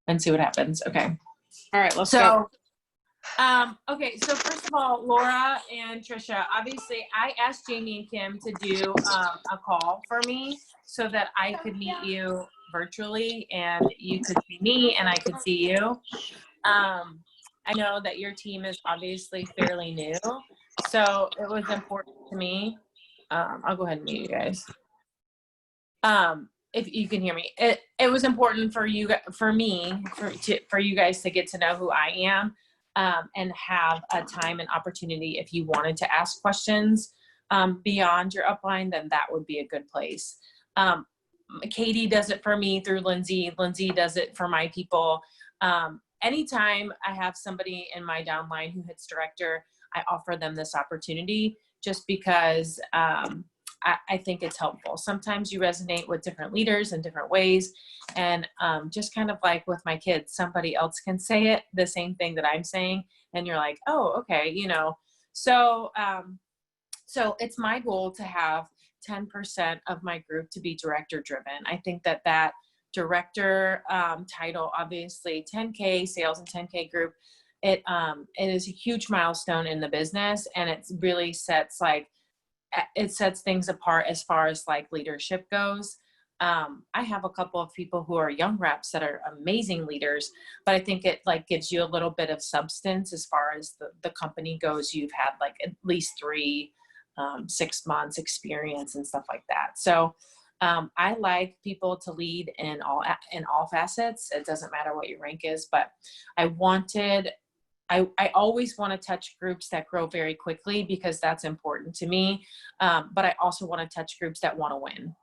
and see what happens. Okay. All right, let's go. Okay, so first of all, Laura and Trisha, obviously I asked Jamie and Kim to do a call for me so that I could meet you virtually and you could see me and I could see you. I know that your team is obviously fairly new, so it was important to me. I'll go ahead and mute you guys. If you can hear me, it was important for you, for you guys to get to know who I am, and have a time and opportunity. If you wanted to ask questions beyond your upline, then that would be a good place. Katie does it for me through Lindsay. Lindsay does it for my people. Anytime I have somebody in my downline who hits director, I offer them this opportunity just because I think it's helpful. Sometimes you resonate with different leaders in different ways. And just kind of like with my kids, somebody else can say it, the same thing that I'm saying. And you're like, oh, okay, you know. So, so it's my goal to have 10% of my group to be director driven. I think that that director title, obviously 10K sales and 10K group, it is a huge milestone in the business. And it really sets things apart as far as like leadership goes. I have a couple of people who are young reps that are amazing leaders, but I think it like gives you a little bit of substance as far as the company goes. You've had like at least 6 months experience and stuff like that. So I like people to lead in all facets. It doesn't matter what your rank is, but I always want to touch groups that grow very quickly because that's important to me. But I also want to touch groups that want to win.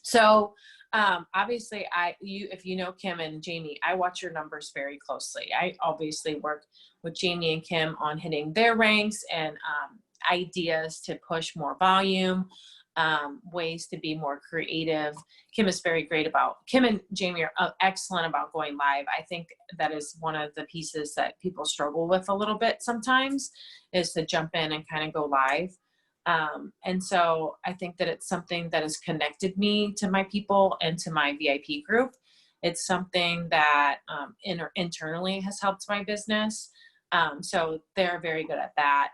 So obviously if you know Kim and Jamie, I watch your numbers very closely. I obviously work with Jamie and Kim on hitting their ranks and ideas to push more volume, ways to be more creative. Kim and Jamie are excellent about going live. I think that is one of the pieces that people struggle with a little bit sometimes, is to jump in and kind of go live. And so I think that it's something that has connected me to my people and to my VIP group. It's something that internally has helped my business. So they're very good at that.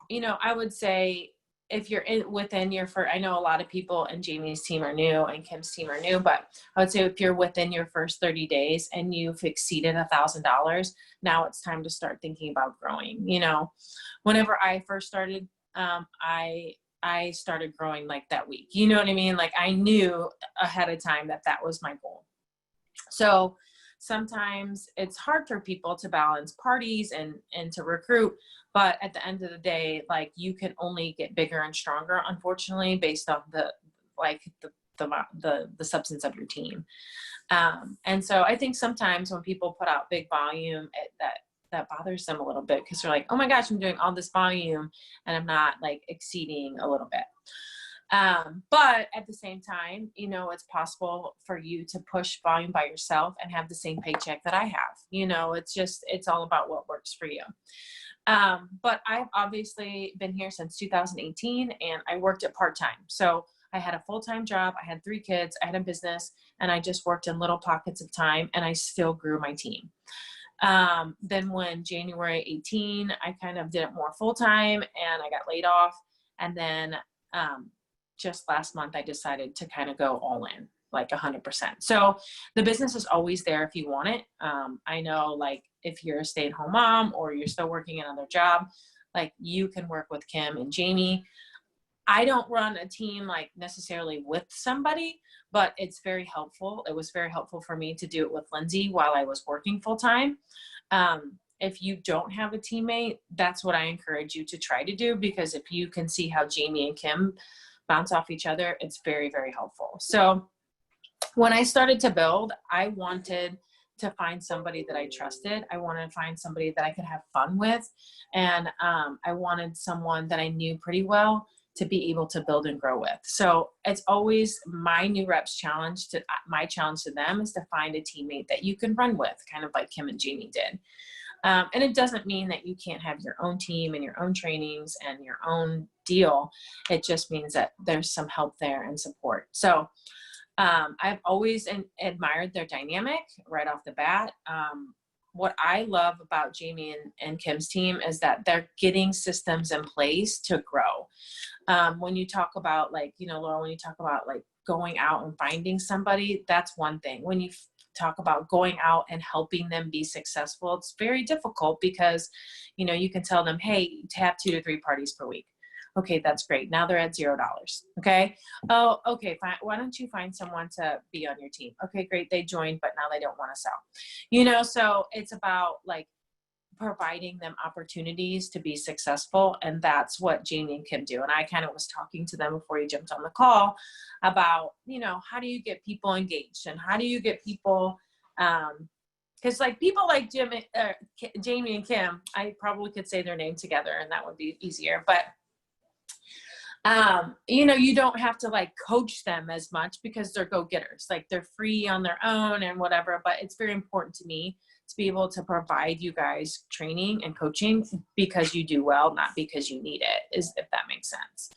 You know, I would say if you're within your first, I know a lot of people in Jamie's team are new and Kim's team are new, but I would say if you're within your first 30 days and you've exceeded $1,000, now it's time to start thinking about growing. You know, whenever I first started, I started growing like that week. You know what I mean? Like I knew ahead of time that that was my goal. So sometimes it's hard for people to balance parties and to recruit, but at the end of the day, like you can only get bigger and stronger, unfortunately, based off the substance of your team. And so I think sometimes when people put out big volume, that bothers them a little bit because they're like, oh my gosh, I'm doing all this volume and I'm not like exceeding a little bit. But at the same time, you know, it's possible for you to push volume by yourself and have the same paycheck that I have. You know, it's all about what works for you. But I've obviously been here since 2018 and I worked at part-time. So I had a full-time job, I had 3 kids, I had a business, and I just worked in little pockets of time and I still grew my team. Then when January 18, I kind of did it more full-time and I got laid off. And then, just last month, I decided to kind of go all in, like 100%. So the business is always there if you want it. I know like if you're a stay-at-home mom or you're still working another job, like you can work with Kim and Jamie. I don't run a team like necessarily with somebody, but it's very helpful. It was very helpful for me to do it with Lindsay while I was working full-time. If you don't have a teammate, that's what I encourage you to try to do, because if you can see how Jamie and Kim bounce off each other, it's very, very helpful. So when I started to build, I wanted to find somebody that I trusted. I wanted to find somebody that I could have fun with. And I wanted someone that I knew pretty well to be able to build and grow with. So it's always my new reps challenge my challenge to them is to find a teammate that you can run with, kind of like Kim and Jamie did. And it doesn't mean that you can't have your own team and your own trainings and your own deal. It just means that there's some help there and support. So I've always admired their dynamic right off the bat. What I love about Jamie and Kim's team is that they're getting systems in place to grow. When you talk about like, you know, Laura, when you talk about like going out and finding somebody, that's one thing. When you talk about going out and helping them be successful, it's very difficult because, you know, you can tell them, hey, have 2 to 3 parties per week. Okay, that's great. Now they're at $0. Okay. Oh, okay, fine. Why don't you find someone to be on your team? Okay, great. They joined, but now they don't want to sell. You know, so it's about like providing them opportunities to be successful. And that's what Jamie and Kim do. And I kind of was talking to them before you jumped on the call about, you know, how do you get people engaged and how do you get people, because like people like Jamie and Kim, I probably could say their name together and that would be easier. But you know, you don't have to like coach them as much because they're go-getters, like they're free on their own and whatever, but it's very important to me to be able to provide you guys training and coaching because you do well, not because you need it, if that makes sense.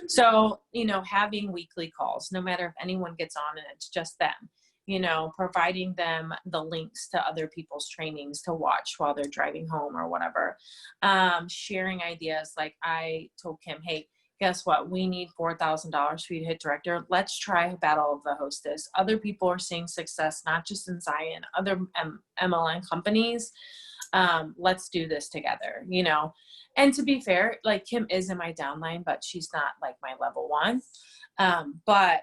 So, you know, having weekly calls, no matter if anyone gets on and it's just them, you know, providing them the links to other people's trainings to watch while they're driving home or whatever, sharing ideas. Like I told Kim, hey, guess what? We need $4,000 for you to hit director. Let's try Battle of the Hostess. Other people are seeing success, not just in Zion, other MLM companies. Let's do this together, you know? And to be fair, like Kim is in my downline, but she's not like my level 1. But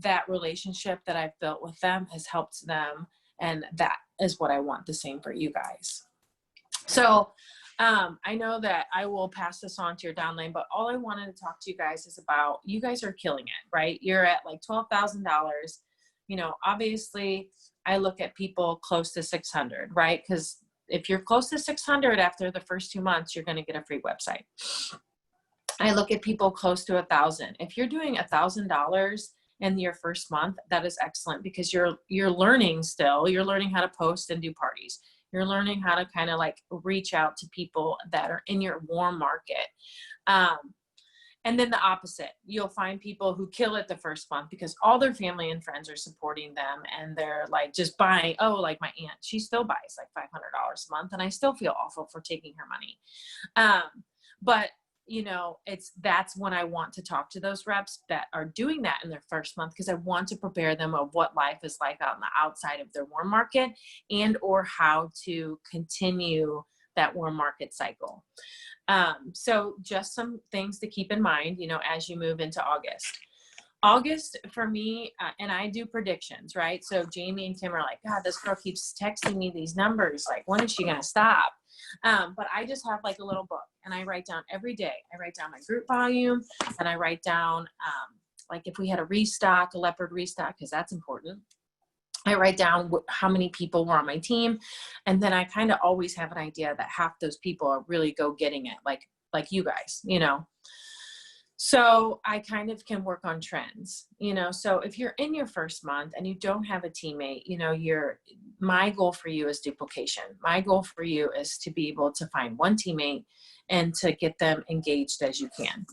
that relationship that I've built with them has helped them. And that is what I want the same for you guys. So, I know that I will pass this on to your downline, but all I wanted to talk to you guys is about, you guys are killing it, right? You're at like $12,000. You know, obviously I look at people close to 600, right? Because if you're close to 600 after the first 2 months, you're going to get a free website. I look at people close to 1,000. If you're doing $1,000 in your first month, that is excellent because you're learning still. You're learning how to post and do parties. You're learning how to kind of like reach out to people that are in your warm market. And then the opposite, you'll find people who kill it the first month because all their family and friends are supporting them and they're like just buying. Oh, like my aunt, she still buys like $500 a month and I still feel awful for taking her money. But you know, that's when I want to talk to those reps that are doing that in their first month, because I want to prepare them of what life is like out on the outside of their warm market and or how to continue that warm market cycle. So just some things to keep in mind, you know, as you move into August. August for me, and I do predictions, right? So Jamie and Kim are like, God, this girl keeps texting me these numbers. Like, when is she going to stop? But I just have like a little book and I write down every day. I write down my group volume and I write down, like if we had a restock, a leopard restock, because that's important. I write down how many people were on my team. And then I kind of always have an idea that half those people are really go getting it. Like you guys, you know? So I kind of can work on trends, you know? So if you're in your first month and you don't have a teammate, you know, my goal for you is duplication. My goal for you is to be able to find one teammate and to get them engaged as you can.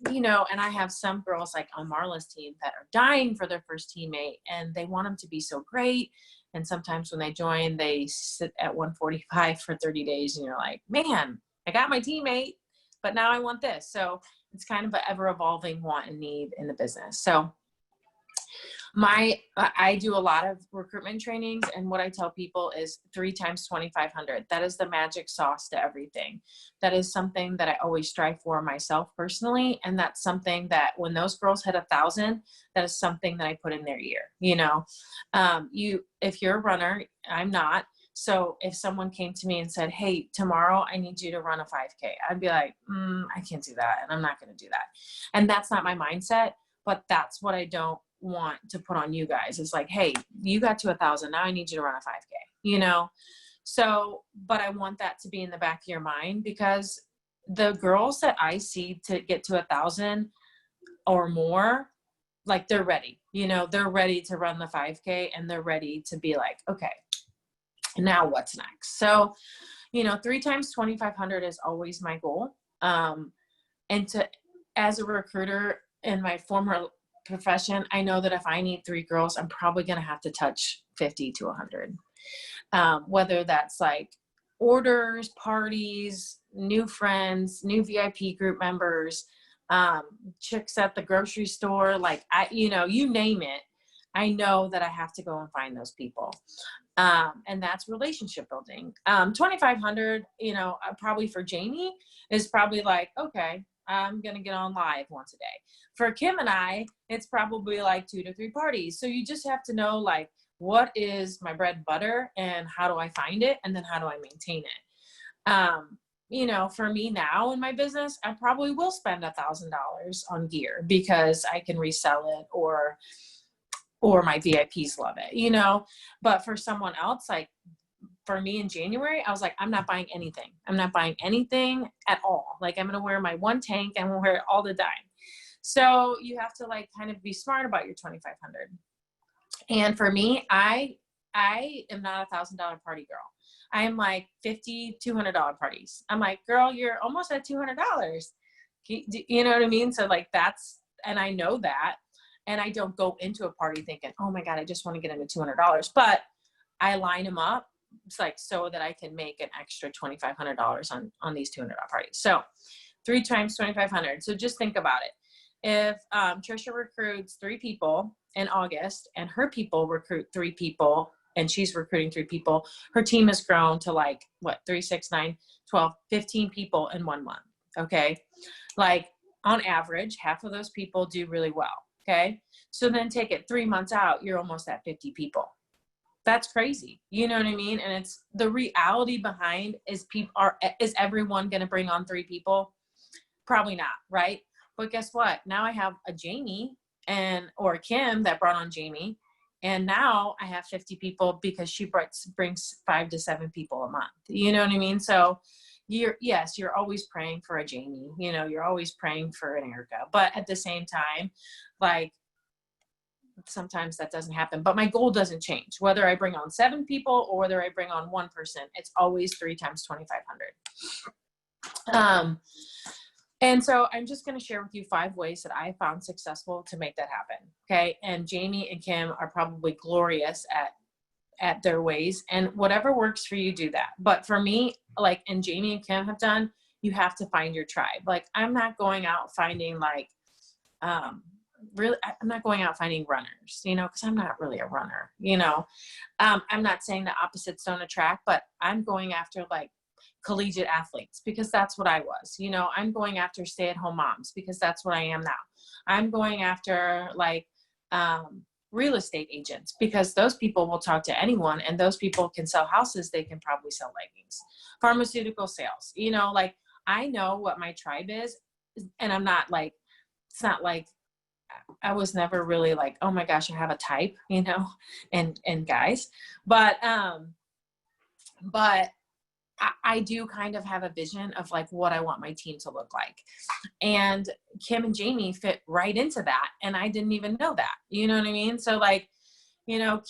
You know, and I have some girls like on Marla's team that are dying for their first teammate and they want them to be so great. And sometimes when they join, they sit at 145 for 30 days and you're like, man, I got my teammate, but now I want this. So it's kind of an ever evolving want and need in the business. So I do a lot of recruitment trainings, and what I tell people is 3 times 2,500. That is the magic sauce to everything. That is something that I always strive for myself personally. And that's something that when those girls hit 1,000, that is something that I put in their ear. You know, if you're a runner, I'm not. So if someone came to me and said, hey, tomorrow I need you to run a 5K, I'd be like, I can't do that. And I'm not going to do that. And that's not my mindset, but that's what I don't want to put on you guys. It's like, hey, you got to 1,000. Now I need you to run a 5K, you know? So, but I want that to be in the back of your mind, because the girls that I see to get to 1,000 or more, like they're ready, you know, they're ready to run the 5K and they're ready to be like, okay, now what's next? So, you know, 3 times 2,500 is always my goal. And as a recruiter in my former profession, I know that if I need 3 girls, I'm probably going to have to touch 50 to 100. Whether that's like orders, parties, new friends, new VIP group members, chicks at the grocery store, like you name it. I know that I have to go and find those people. And that's relationship building. 2,500, probably for Jamie is probably like, okay, I'm going to get on live once a day. For Kim and I, it's probably like 2 to 3 parties. So you just have to know like, what is my bread and butter and how do I find it? And then how do I maintain it? For me now in my business, I probably will spend $1,000 on gear because I can resell it or my VIPs love it, but for someone else, like for me in January, I was like, I'm not buying anything. I'm not buying anything at all. Like I'm going to wear my one tank and we'll wear it all the time. So you have to like kind of be smart about your 2,500. And for me, I am not $1,000 party girl. I am like $50, $200 parties. I'm like, girl, you're almost at $200. You know what I mean? So like and I know that. And I don't go into a party thinking, oh my God, I just want to get into $200. But I line them up. It's like so that I can make an extra $2,500 on these $200 parties. So 3 times 2,500. So just think about it. If Trisha recruits 3 people in August and her people recruit 3 people and she's recruiting 3 people, her team has grown to like 3, 6, 9, 12, 15 people in 1 month. Okay. Like on average, half of those people do really well. Okay. So then take it 3 months out, you're almost at 50 people. That's crazy. You know what I mean? And it's the reality behind is everyone going to bring on 3 people? Probably not. Right. But guess what? Now I have a Jamie or Kim that brought on Jamie. And now I have 50 people because she brings 5 to 7 people a month. You know what I mean? So you're always praying for a Jamie, you're always praying for an Erica, but at the same time, like sometimes that doesn't happen, but my goal doesn't change. Whether I bring on 7 people or whether I bring on 1 person, it's always 3 times 2,500. And so I'm just going to share with you 5 ways that I found successful to make that happen. Okay. And Jamie and Kim are probably glorious at their ways, and whatever works for you, do that. But for me, like, and Jamie and Kim have done, you have to find your tribe. Like I'm not going out finding like, I'm not going out finding runners, cause I'm not really a runner, I'm not saying the opposites don't attract, but I'm going after like collegiate athletes because that's what I was, I'm going after stay-at-home moms because that's what I am now. I'm going after like, real estate agents because those people will talk to anyone and those people can sell houses. They can probably sell leggings. Pharmaceutical sales, like I know what my tribe is, and I'm not like, it's not like I was never really like, oh my gosh, I have a type, and guys, but I do kind of have a vision of like what I want my team to look like. And Kim and Jamie fit right into that. And I didn't even know that, you know what I mean? So like,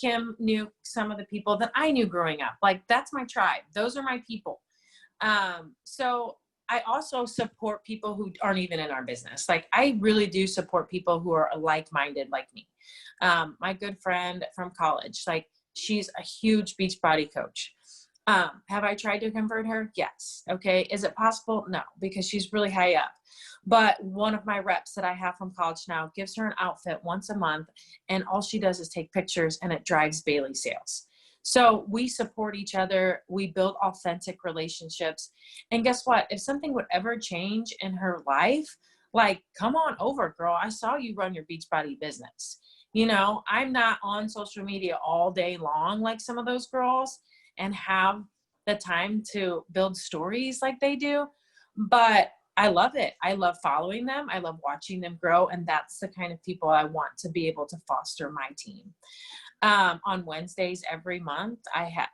Kim knew some of the people that I knew growing up. Like that's my tribe. Those are my people. So I also support people who aren't even in our business. Like I really do support people who are like-minded like me. My good friend from college, like she's a huge Beachbody coach. Have I tried to convert her? Yes. Okay. Is it possible? No, because she's really high up. But one of my reps that I have from college now gives her an outfit once a month, and all she does is take pictures, and it drives Bailey sales. So we support each other. We build authentic relationships. And guess what? If something would ever change in her life, like, come on over, girl. I saw you run your Beachbody business. I'm not on social media all day long like some of those girls and have the time to build stories like they do. But I love it. I love following them. I love watching them grow. And that's the kind of people I want to be able to foster my team. On Wednesdays every month,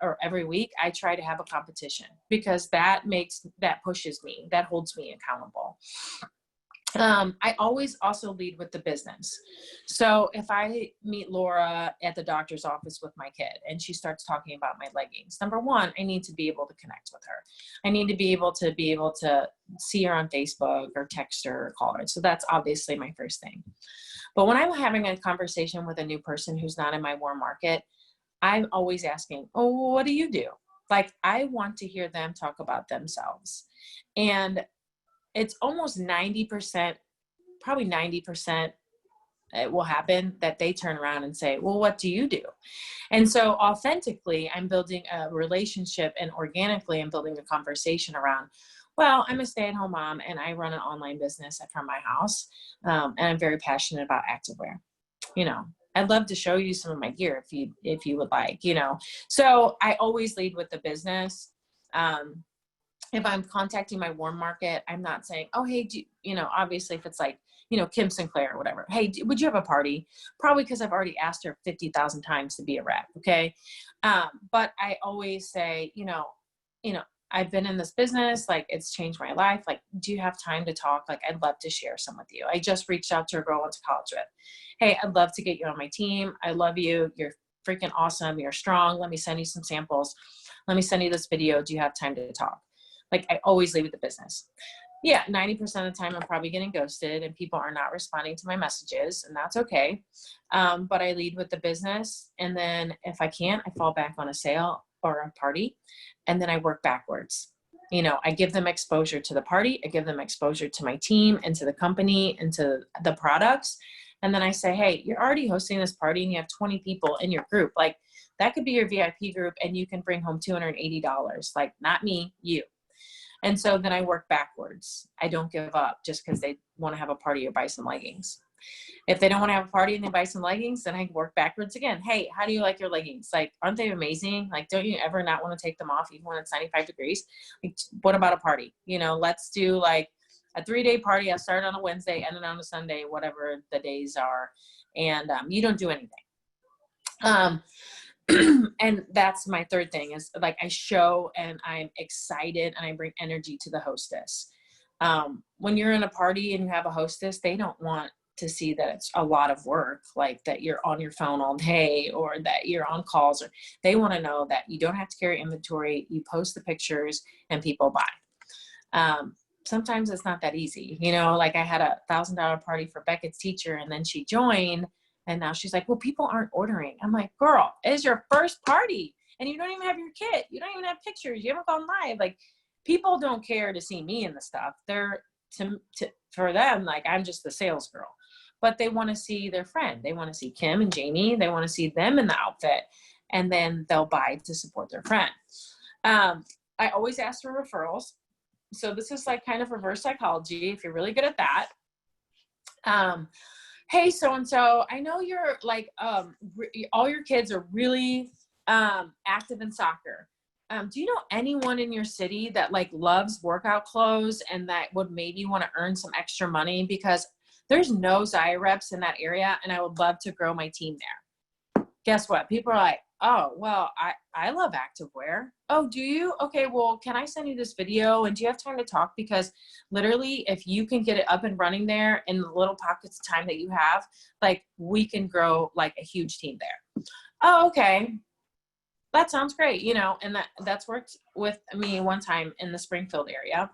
or every week, I try to have a competition because that pushes me, that holds me accountable. I always also lead with the business. So if I meet Laura at the doctor's office with my kid and she starts talking about my leggings, number one, I need to be able to connect with her. I need to be able to see her on Facebook or text her or call her. So that's obviously my first thing. But when I'm having a conversation with a new person who's not in my warm market, I'm always asking, oh, what do you do? Like, I want to hear them talk about themselves. And it's almost 90%, probably 90%, it will happen that they turn around and say, well, what do you do? And so authentically, I'm building a relationship, and organically, I'm building a conversation around, well, I'm a stay-at-home mom and I run an online business from my house. And I'm very passionate about activewear. You know, I'd love to show you some of my gear if you would like, you know. So I always lead with the business. If I'm contacting my warm market, I'm not saying, oh, hey, obviously if it's like, Kim Sinclair or whatever, hey, would you have a party? Probably because I've already asked her 50,000 times to be a rep. Okay. But I always say, I've been in this business, like it's changed my life. Like, do you have time to talk? Like, I'd love to share some with you. I just reached out to a girl I went to college with. Hey, I'd love to get you on my team. I love you. You're freaking awesome. You're strong. Let me send you some samples. Let me send you this video. Do you have time to talk? Like, I always leave with the business. Yeah, 90% of the time I'm probably getting ghosted and people are not responding to my messages, and that's okay. But I lead with the business. And then if I can't, I fall back on a sale or a party. And then I work backwards. I give them exposure to the party. I give them exposure to my team and to the company and to the products. And then I say, hey, you're already hosting this party and you have 20 people in your group. Like, that could be your VIP group and you can bring home $280. Like, not me, you. And so then I work backwards. I don't give up just because they want to have a party or buy some leggings. If they don't want to have a party and they buy some leggings, then I work backwards again. Hey, how do you like your leggings? Like, aren't they amazing? Like, don't you ever not want to take them off even when it's 95 degrees? Like, what about a party? Let's do like a 3-day party. I'll start on a Wednesday, end it on a Sunday, whatever the days are. And you don't do anything. And that's my third thing is like, I show and I'm excited and I bring energy to the hostess. When you're in a party and you have a hostess, they don't want to see that it's a lot of work, like that you're on your phone all day or that you're on calls, or they want to know that you don't have to carry inventory. You post the pictures and people buy. Sometimes it's not that easy. Like I had $1,000 party for Beckett's teacher and then she joined. And now she's like, well, people aren't ordering. I'm like, girl, it's your first party and you don't even have your kit. You don't even have pictures. You haven't gone live. Like, people don't care to see me in the stuff. They're for them, like, I'm just the sales girl, but they want to see their friend. They want to see Kim and Jamie. They want to see them in the outfit, and then they'll buy to support their friend. I always ask for referrals. So this is like kind of reverse psychology if you're really good at that. Hey, so-and-so, I know you're like, all your kids are really active in soccer. Do you know anyone in your city that like loves workout clothes and that would maybe want to earn some extra money? Because there's no Zyi reps in that area and I would love to grow my team there. Guess what? People are like, oh, well, I love activewear. Oh, do you? Okay, well, can I send you this video? And do you have time to talk? Because literally, if you can get it up and running there in the little pockets of time that you have, like, we can grow like a huge team there. Oh, okay. That sounds great. And that's worked with me one time in the Springfield area.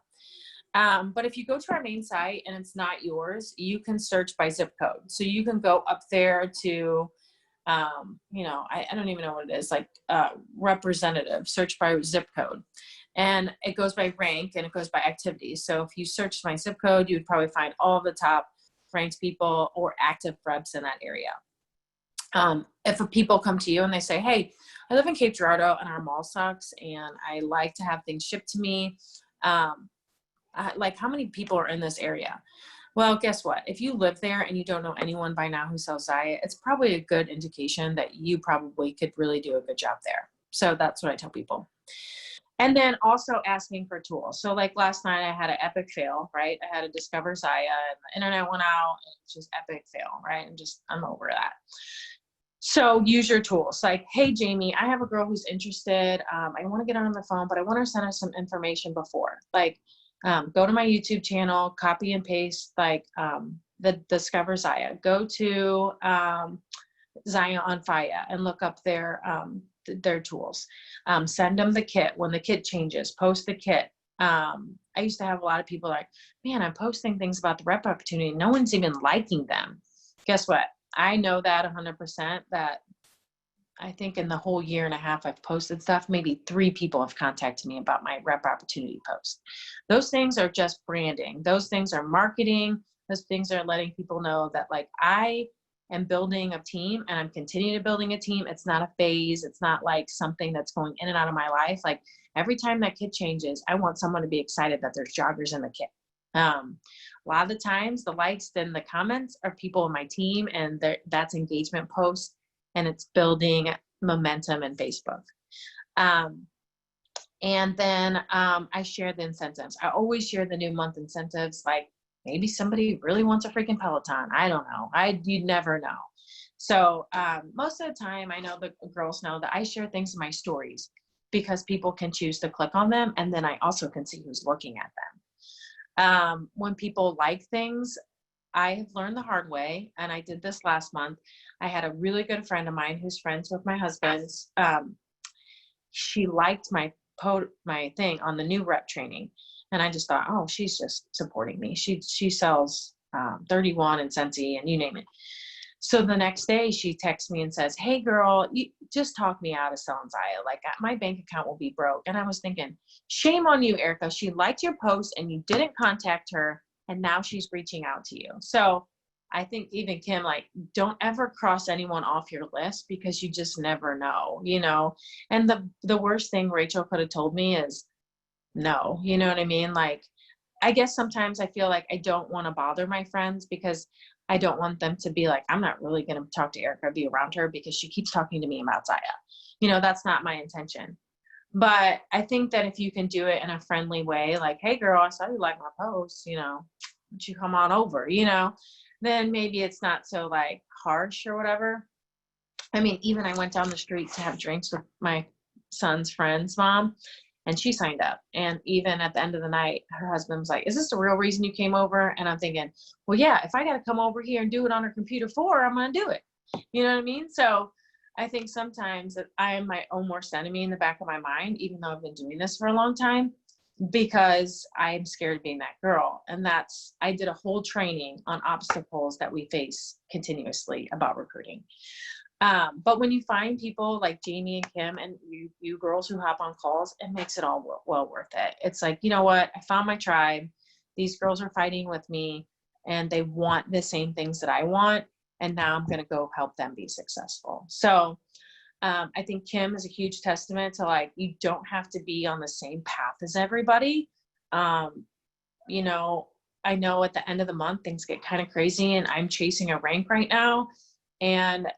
But if you go to our main site and it's not yours, you can search by zip code. So you can go up there to, I don't even know what it is, like representative, search by zip code. And it goes by rank and it goes by activities. So if you search my zip code, you would probably find all of the top ranked people or active reps in that area. If people come to you and they say, hey, I live in Cape Girardeau and our mall sucks and I like to have things shipped to me. Like, how many people are in this area? Well, guess what? If you live there and you don't know anyone by now who sells Zyi, it's probably a good indication that you probably could really do a good job there. So that's what I tell people. And then also asking for tools. So like last night I had an epic fail, right? I had to discover Zyi and the internet went out and it's just epic fail, right? I'm over that. So use your tools. Like, hey, Jamie, I have a girl who's interested. I want to get her on the phone, but I want her to send us some information before. Like, Go to my YouTube channel, copy and paste like the Discover Zia. Go to Zia on Faya and look up their tools. Send them the kit. When the kit changes, post the kit. I used to have a lot of people like, man, I'm posting things about the rep opportunity. No one's even liking them. Guess what? I know that 100%, that I think in the whole year and a half I've posted stuff, maybe 3 people have contacted me about my rep opportunity post. Those things are just branding. Those things are marketing. Those things are letting people know that like I am building a team and I'm continuing to building a team. It's not a phase. It's not like something that's going in and out of my life. Like every time that kit changes, I want someone to be excited that there's joggers in the kit. A lot of the times the likes and the comments are people in my team, and that's engagement posts, and it's building momentum in Facebook. And then I share the incentives. I always share the new month incentives. Like maybe somebody really wants a freaking Peloton. I don't know. You never know. So most of the time, I know the girls know that I share things in my stories because people can choose to click on them. And then I also can see who's looking at them. When people like things, I have learned the hard way, and I did this last month. I had a really good friend of mine who's friends with my husband's. She liked my thing on the new rep training, and I just thought, oh, she's just supporting me. She sells 31 and Scentsy and you name it. So the next day she texts me and says, hey girl, you just talk me out of selling Zia. Like my bank account will be broke. And I was thinking, shame on you, Erica. She liked your post and you didn't contact her, and now she's reaching out to you. So I think even Kim, like, don't ever cross anyone off your list because you just never know, you know? And the worst thing Rachel could have told me is no, you know what I mean? Like, I guess sometimes I feel like I don't want to bother my friends because I don't want them to be like, I'm not really going to talk to Erica, be around her because she keeps talking to me about Zia. You know, that's not my intention. But I think that if you can do it in a friendly way, like, hey girl, I saw you like my post, you know, why don't you come on over, you know, then maybe it's not so like harsh or whatever. I mean, even I went down the street to have drinks with my son's friend's mom, and she signed up. And even at the end of the night, her husband was like, is this the real reason you came over? And I'm thinking, well, yeah, if I got to come over here and do it on her computer for her, I'm going to do it. You know what I mean? So I think sometimes that I am my own worst enemy in the back of my mind, even though I've been doing this for a long time, because I'm scared of being that girl. And I did a whole training on obstacles that we face continuously about recruiting. But when you find people like Jamie and Kim and you girls who hop on calls, it makes it all well worth it. It's like, you know what? I found my tribe. These girls are fighting with me and they want the same things that I want. And now I'm going to go help them be successful. So I think Kim is a huge testament to like, you don't have to be on the same path as everybody. You know, I know at the end of the month, things get kind of crazy and I'm chasing a rank right now. And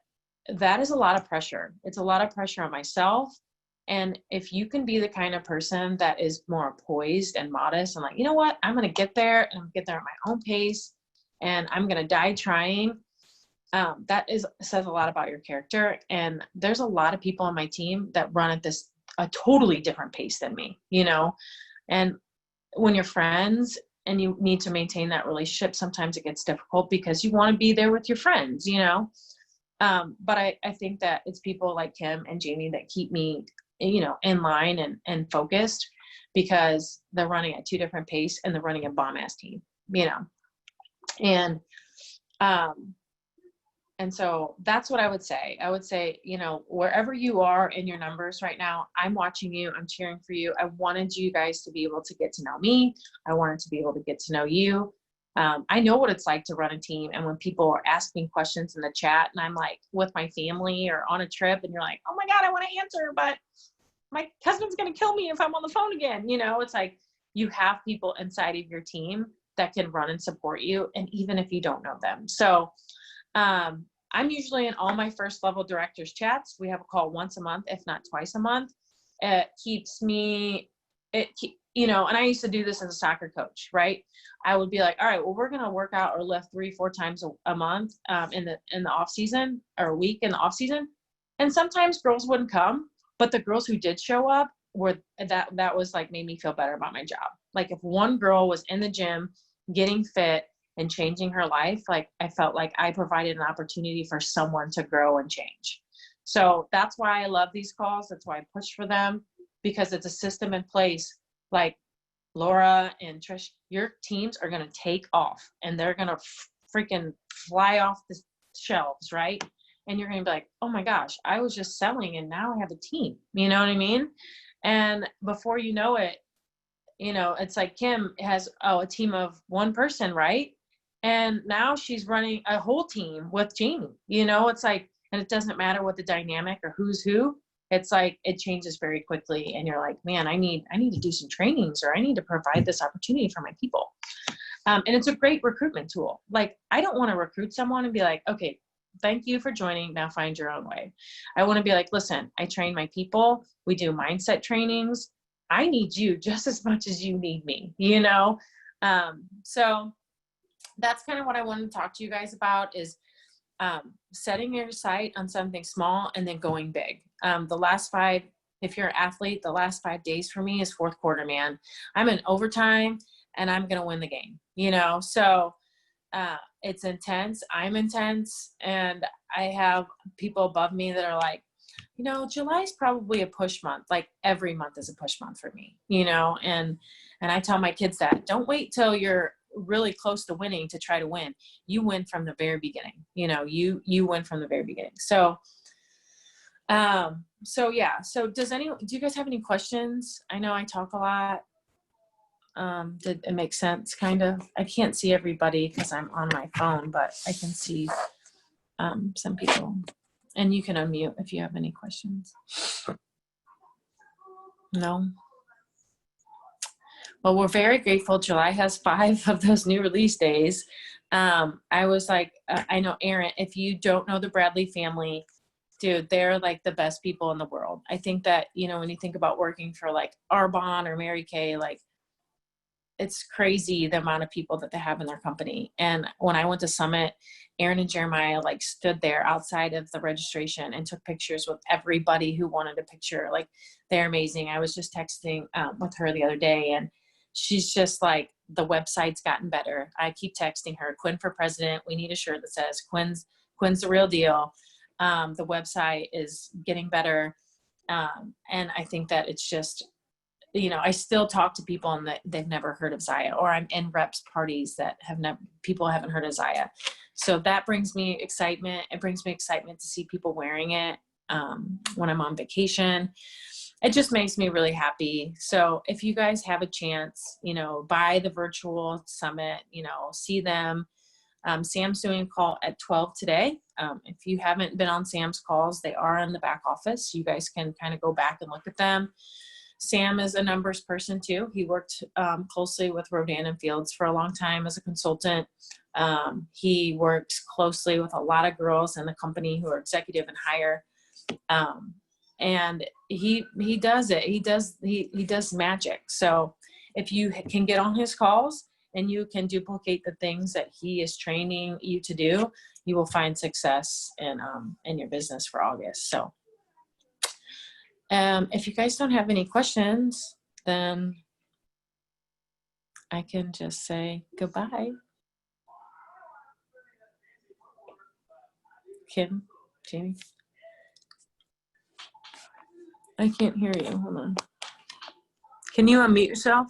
that is a lot of pressure. It's a lot of pressure on myself. And if you can be the kind of person that is more poised and modest and like, you know what, I'm going to get there and I'm get there at my own pace and I'm going to die trying. Says a lot about your character. And there's a lot of people on my team that run at a totally different pace than me, you know? And when you're friends and you need to maintain that relationship, sometimes it gets difficult because you want to be there with your friends, you know? But I think that it's people like Kim and Jamie that keep me, you know, in line and focused because they're running at 2 different pace and they're running a bomb ass team, you know? And so that's what I would say. I would say, you know, wherever you are in your numbers right now, I'm watching you, I'm cheering for you. I wanted you guys to be able to get to know me. I wanted to be able to get to know you. I know what it's like to run a team. And when people are asking questions in the chat and I'm like with my family or on a trip and you're like, oh my God, I want to answer, but my husband's going to kill me if I'm on the phone again. You know, it's like you have people inside of your team that can run and support you. And even if you don't know them. So I'm usually in all my first level directors chats. We have a call once a month, if not twice a month. It keeps me, you know, and I used to do this as a soccer coach, right? I would be like, all right, well, we're going to work out or lift 3-4 times a month in the off season or a week in the off season. And sometimes girls wouldn't come, but the girls who did show up that was like, made me feel better about my job. Like if one girl was in the gym getting fit and changing her life, like I felt like I provided an opportunity for someone to grow and change. So that's why I love these calls. That's why I push for them, because it's a system in place. Like Laura and Trish, your teams are going to take off and they're going to freaking fly off the shelves, right? And you're going to be like, oh my gosh, I was just selling and now I have a team. You know what I mean? And before you know it, you know, it's like Kim has a team of one person, right? And now she's running a whole team with Jamie. You know, it's like, and it doesn't matter what the dynamic or who's who. It's like it changes very quickly, and you're like, man, I need to do some trainings, or I need to provide this opportunity for my people. And it's a great recruitment tool. Like, I don't want to recruit someone and be like, okay, thank you for joining. Now find your own way. I want to be like, listen, I train my people. We do mindset trainings. I need you just as much as you need me, you know? So that's kind of what I wanted to talk to you guys about, is setting your sight on something small and then going big. The last 5, if you're an athlete, the last 5 days for me is fourth quarter, man. I'm in overtime and I'm going to win the game, you know? So it's intense. I'm intense. And I have people above me that are like, you know, July is probably a push month. Like every month is a push month for me, you know? And I tell my kids that don't wait till you're really close to winning to try to win. You win from the very beginning, you know, you win from the very beginning. So, yeah. So do you guys have any questions? I know I talk a lot. Did it make sense? Kind of. I can't see everybody because I'm on my phone, but I can see, some people, and you can unmute if you have any questions. No. Well, we're very grateful. July has 5 of those new release days. I was like, I know Aaron, if you don't know the Bradley family, dude, they're like the best people in the world. I think that, you know, when you think about working for like Arbonne or Mary Kay, like it's crazy the amount of people that they have in their company. And when I went to Summit, Aaron and Jeremiah like stood there outside of the registration and took pictures with everybody who wanted a picture. Like they're amazing. I was just texting with her the other day, and she's just like, the website's gotten better. I keep texting her, Quinn for president. We need a shirt that says Quinn's the real deal. The website is getting better. And I think that it's just, you know, I still talk to people and they've never heard of Zyiya, or I'm in reps parties that people haven't heard of Zyiya. So that brings me excitement. It brings me excitement to see people wearing it when I'm on vacation. It just makes me really happy. So if you guys have a chance, you know, buy the virtual summit, you know, see them. Sam's doing a call at 12 today. If you haven't been on Sam's calls, they are in the back office. You guys can kind of go back and look at them. Sam is a numbers person too. He worked closely with Rodan and Fields for a long time as a consultant. He works closely with a lot of girls in the company who are executive and higher. And he does it. He does magic. So if you can get on his calls and you can duplicate the things that he is training you to do, you will find success in your business for August. So if you guys don't have any questions, then I can just say goodbye. Kim, Jamie. I can't hear you. Hold on. Can you unmute yourself?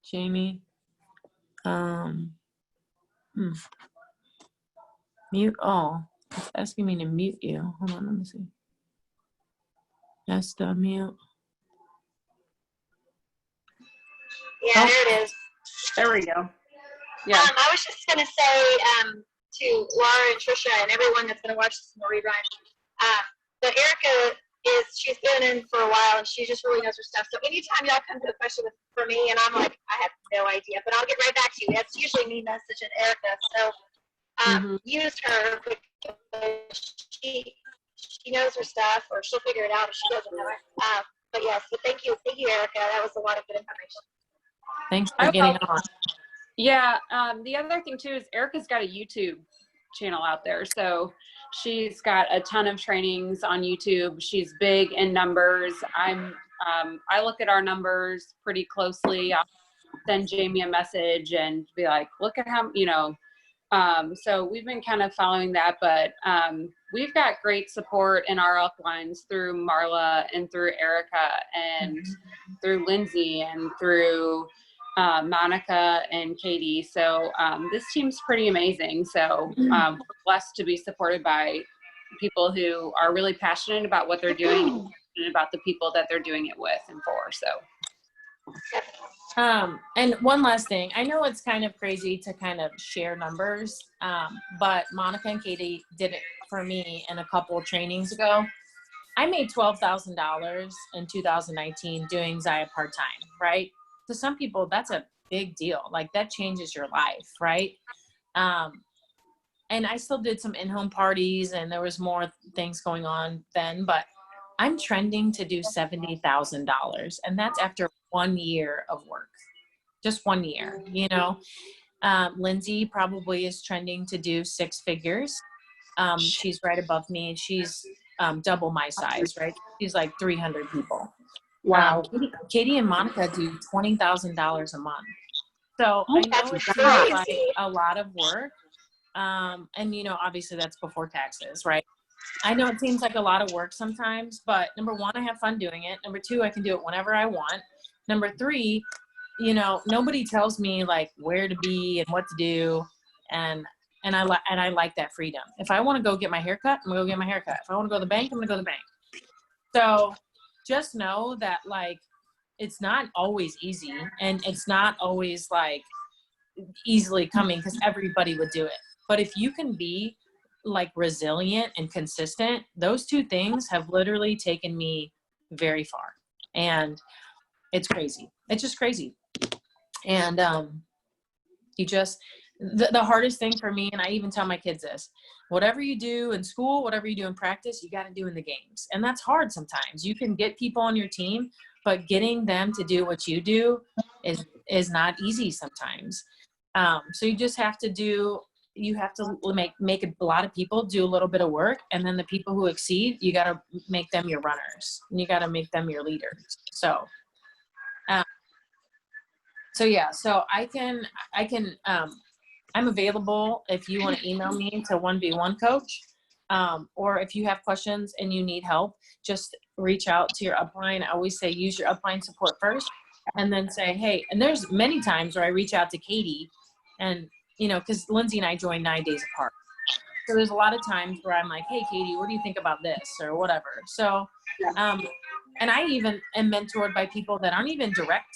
Jamie. Mute all. It's asking me to mute you. Hold on, let me see. That's the unmute. Yeah, there it is. There we go. Yeah. I was just going to say to Laura and Trisha and everyone that's going to watch this in the rerun, that Erica she's been in for a while and she just really knows her stuff. So anytime y'all come to a question for me and I'm like, I have no idea, but I'll get right back to you. That's usually me messaging Erica. So use her because she knows her stuff, or she'll figure it out if she doesn't know it. But yes, but thank you, Erica. That was a lot of good information. Thanks for getting on. Yeah, the other thing too is Erica's got a YouTube channel out there. So she's got a ton of trainings on YouTube. She's big in numbers. I'm I look at our numbers pretty closely. I'll send Jamie a message and be like, look at how, so we've been kind of following that, but we've got great support in our uplines through Marla and through Erica and through Lindsay and through Monica and Katie. So this team's pretty amazing. So we're blessed to be supported by people who are really passionate about what they're doing and about the people that they're doing it with and for. So. And one last thing, I know it's kind of crazy to kind of share numbers, but Monica and Katie did it for me in a couple of trainings ago. I made $12,000 in 2019 doing Zyia part-time, right? To some people, that's a big deal. Like that changes your life, right? And I still did some in-home parties and there was more things going on then, but I'm trending to do $70,000. And that's after 1 year of work, just 1 year, Lindsay probably is trending to do 6 figures. She's right above me. She's double my size, right? She's like 300 people. Wow. Katie and Monica do $20,000 a month. So I know it seems like a lot of work. And obviously that's before taxes, right? I know it seems like a lot of work sometimes, but number one, I have fun doing it. Number two, I can do it whenever I want. Number three, nobody tells me like where to be and what to do. And I like that freedom. If I want to go get my hair cut, I'm gonna go get my hair cut. If I want to go to the bank, I'm gonna go to the bank. So just know that like, it's not always easy and it's not always like easily coming because everybody would do it. But if you can be like resilient and consistent, those two things have literally taken me very far. And it's crazy. It's just crazy. And the hardest thing for me, and I even tell my kids this, whatever you do in school, whatever you do in practice, you got to do in the games. And that's hard sometimes. You can get people on your team, but getting them to do what you do is not easy sometimes. So you just have to make a lot of people do a little bit of work, and then the people who exceed, you got to make them your runners and you got to make them your leaders. So I'm available if you want to email me to 1v1 coach, or if you have questions and you need help, just reach out to your upline. I always say, use your upline support first and then say, hey, and there's many times where I reach out to Katie and, cause Lindsay and I join 9 days apart. So there's a lot of times where I'm like, hey, Katie, what do you think about this or whatever? So, and I even am mentored by people that aren't even direct,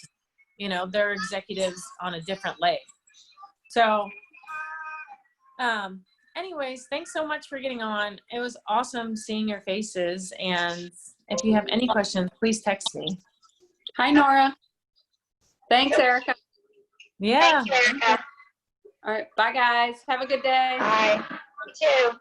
they're executives on a different leg. So, anyways, thanks so much for getting on. It was awesome seeing your faces. And if you have any questions, please text me. Hi, Nora. Thanks, Erica. Yeah. Thanks, Erica. All right. Bye, guys. Have a good day. Bye. You too.